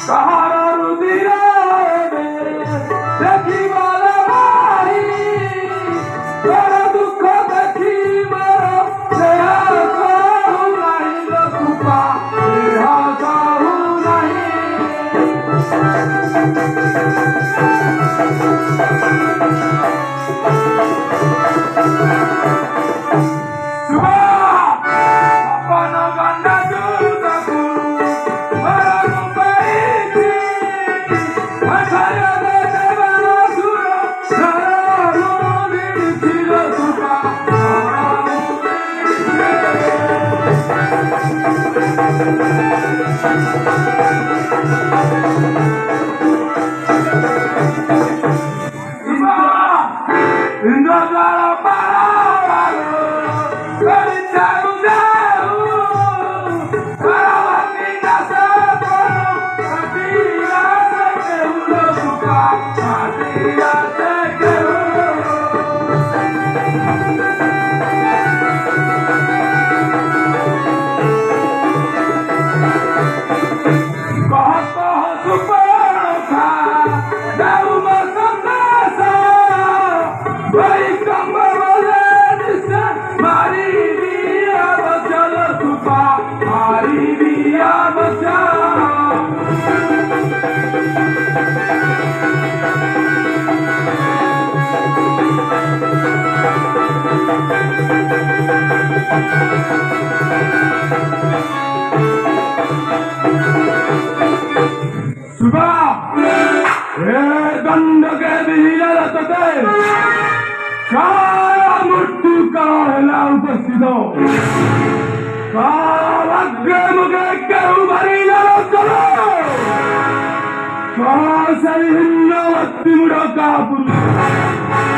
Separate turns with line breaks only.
কাহার রুদিরে দেখিবার ভাই তোর দুঃখ দেখি মার দেহ সাহু নাই সুপা দেহ সাহু নাই दंड के विहीनते छाया मृत्यु काला उपस्थित कालाग्रे मुखे केहू भरी चलो सही हिंद भक्ति मुड़का पुरुष